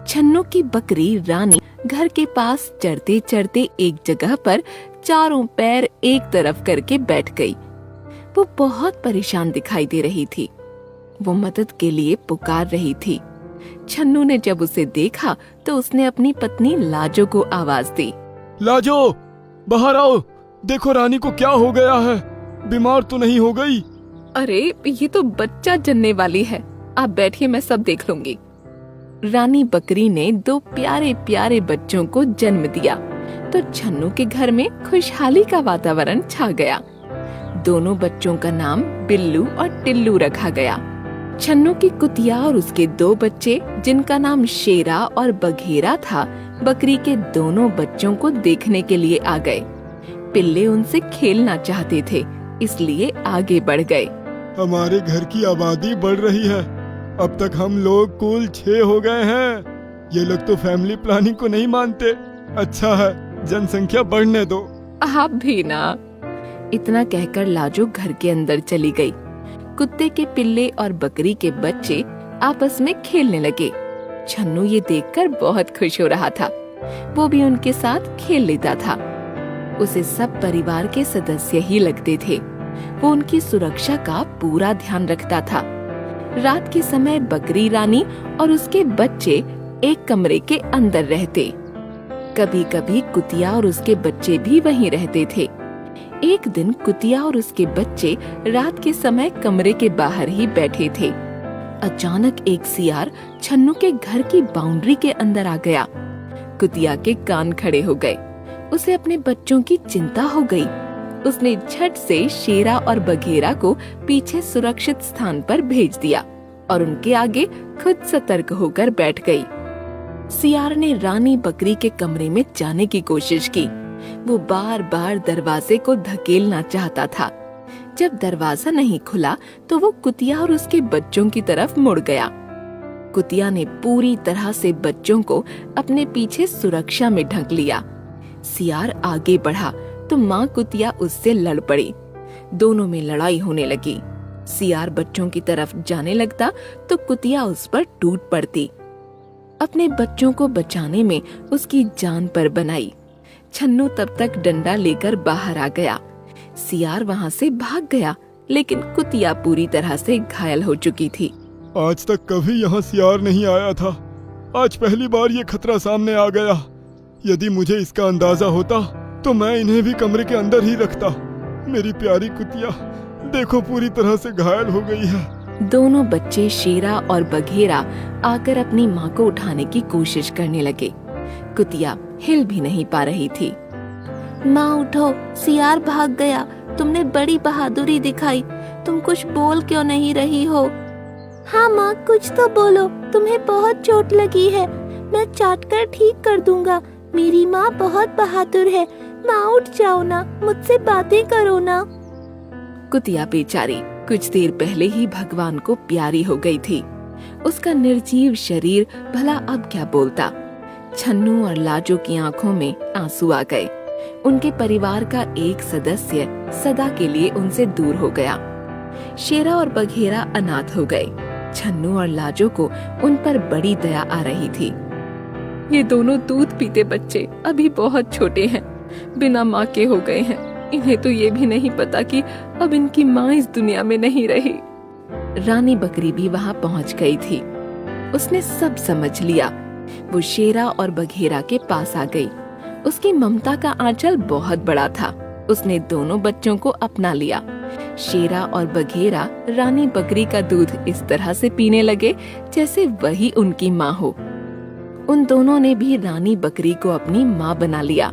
छन्नू की बकरी रानी घर के पास चढ़ते चढ़ते एक जगह पर चारों पैर एक तरफ करके बैठ गई। वो बहुत परेशान दिखाई दे रही थी। वो मदद के लिए पुकार रही थी। छन्नू ने जब उसे देखा तो उसने अपनी पत्नी लाजो को आवाज दी। लाजो, बाहर आओ, देखो रानी को क्या हो गया है, बीमार तो नहीं हो गई? अरे ये तो बच्चा जन्ने वाली है, आप बैठिए, मैं सब देख लूंगी। रानी बकरी ने 2 प्यारे प्यारे बच्चों को जन्म दिया तो छन्नू के घर में खुशहाली का वातावरण छा गया। दोनों बच्चों का नाम बिल्लू और टिल्लू रखा गया। छन्नू की कुतिया और उसके 2 बच्चे, जिनका नाम शेरा और बघेरा था, बकरी के दोनों बच्चों को देखने के लिए आ गए। पिल्ले उनसे खेलना चाहते थे, इसलिए आगे बढ़ गए। हमारे घर की आबादी बढ़ रही है, अब तक हम लोग कुल 6 हो गए हैं। ये लोग तो फैमिली प्लानिंग को नहीं मानते। अच्छा है, जनसंख्या बढ़ने दो। आप भी ना। इतना कहकर लाजो घर के अंदर चली गई। कुत्ते के पिल्ले और बकरी के बच्चे आपस में खेलने लगे। छन्नू ये देखकर बहुत खुश हो रहा था। वो भी उनके साथ खेल लेता था। उसे सब परिवार के सदस्य ही लगते थे। वो उनकी सुरक्षा का पूरा ध्यान रखता था। रात के समय बकरी रानी और उसके बच्चे एक कमरे के अंदर रहते। कभी कभी कुतिया और उसके बच्चे भी वहीं रहते थे। एक दिन कुतिया और उसके बच्चे रात के समय कमरे के बाहर ही बैठे थे। अचानक एक सियार छन्नू के घर की बाउंड्री के अंदर आ गया। कुतिया के कान खड़े हो गए। उसे अपने बच्चों की चिंता हो गई। उसने झट से शेरा और बघेरा को पीछे सुरक्षित स्थान पर भेज दिया और उनके आगे खुद सतर्क होकर बैठ गई। सियार ने रानी बकरी के कमरे में जाने की कोशिश की। वो बार बार दरवाजे को धकेलना चाहता था। जब दरवाजा नहीं खुला तो वो कुतिया और उसके बच्चों की तरफ मुड़ गया। कुतिया ने पूरी तरह से बच्चों को अपने पीछे सुरक्षा में ढक लिया। सियार आगे बढ़ा तो माँ कुतिया उससे लड़ पड़ी। दोनों में लड़ाई होने लगी। सियार बच्चों की तरफ जाने लगता तो कुतिया उस पर टूट पड़ती। अपने बच्चों को बचाने में उसकी जान पर बनाई। छन्नू तब तक डंडा लेकर बाहर आ गया। सियार वहाँ से भाग गया, लेकिन कुतिया पूरी तरह से घायल हो चुकी थी। आज तक कभी यहाँ सियार नहीं आया था। आज पहली बार ये खतरा सामने आ गया। यदि मुझे इसका अंदाजा होता तो मैं इन्हें भी कमरे के अंदर ही रखता। मेरी प्यारी कुतिया देखो पूरी तरह से घायल हो गई है। दोनों बच्चे शेरा और बघेरा आकर अपनी माँ को उठाने की कोशिश करने लगे। कुतिया हिल भी नहीं पा रही थी। माँ उठो, सियार भाग गया। तुमने बड़ी बहादुरी दिखाई। तुम कुछ बोल क्यों नहीं रही हो? हाँ माँ, कुछ तो बोलो। तुम्हें बहुत चोट लगी है। मैं चाट कर ठीक कर दूंगा। मेरी माँ बहुत बहादुर है। माँ उठ जाओ ना, मुझसे बातें करो ना। कुतिया बेचारी कुछ देर पहले ही भगवान को प्यारी हो गई थी। उसका निर्जीव शरीर भला अब क्या बोलता। छन्नू और लाजो की आंखों में आंसू आ गए। उनके परिवार का एक सदस्य सदा के लिए उनसे दूर हो गया। शेरा और बघेरा अनाथ हो गए। छन्नू और लाजो को उन पर बड़ी दया आ रही थी। ये दोनों दूध पीते बच्चे अभी बहुत छोटे हैं, बिना माँ के हो गए हैं। इन्हें तो ये भी नहीं पता कि अब इनकी माँ इस दुनिया में नहीं रही। रानी बकरी भी वहाँ पहुँच गई थी। उसने सब समझ लिया। वो शेरा और बघेरा के पास आ गई। उसकी ममता का आंचल बहुत बड़ा था। उसने दोनों बच्चों को अपना लिया। शेरा और बघेरा रानी बकरी का दूध इस तरह से पीने लगे जैसे वही उनकी माँ हो। उन दोनों ने भी रानी बकरी को अपनी माँ बना लिया।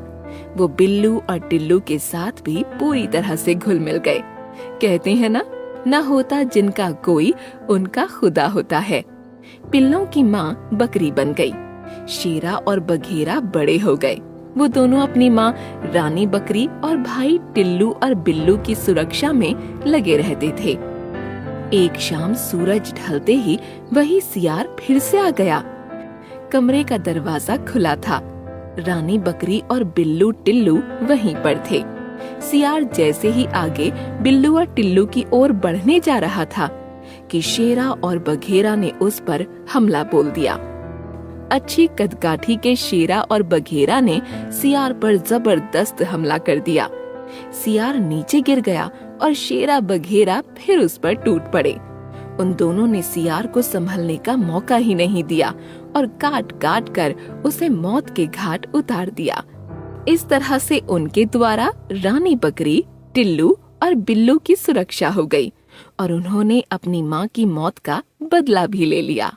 वो बिल्लू और टिल्लू के साथ भी पूरी तरह से घुल मिल गए। कहते हैं ना, न होता जिनका कोई, उनका खुदा होता है। पिल्लों की माँ बकरी बन गई। शेरा और बघेरा बड़े हो गए। वो दोनों अपनी माँ रानी बकरी और भाई टिल्लू और बिल्लू की सुरक्षा में लगे रहते थे। एक शाम सूरज ढलते ही वही सियार फिर से आ गया। कमरे का दरवाजा खुला था। रानी बकरी और बिल्लू टिल्लू वहीं पर थे। सियार जैसे ही आगे बिल्लू और टिल्लू की ओर बढ़ने जा रहा था कि शेरा और बघेरा ने उस पर हमला बोल दिया। अच्छी कदकाठी के शेरा और बघेरा ने सियार पर जबरदस्त हमला कर दिया। सियार नीचे गिर गया और शेरा बघेरा फिर उस पर टूट पड़े। उन दोनों ने सियार को संभलने का मौका ही नहीं दिया और काट काट कर उसे मौत के घाट उतार दिया। इस तरह से उनके द्वारा रानी बकरी, टिल्लू और बिल्लू की सुरक्षा हो गई और उन्होंने अपनी माँ की मौत का बदला भी ले लिया।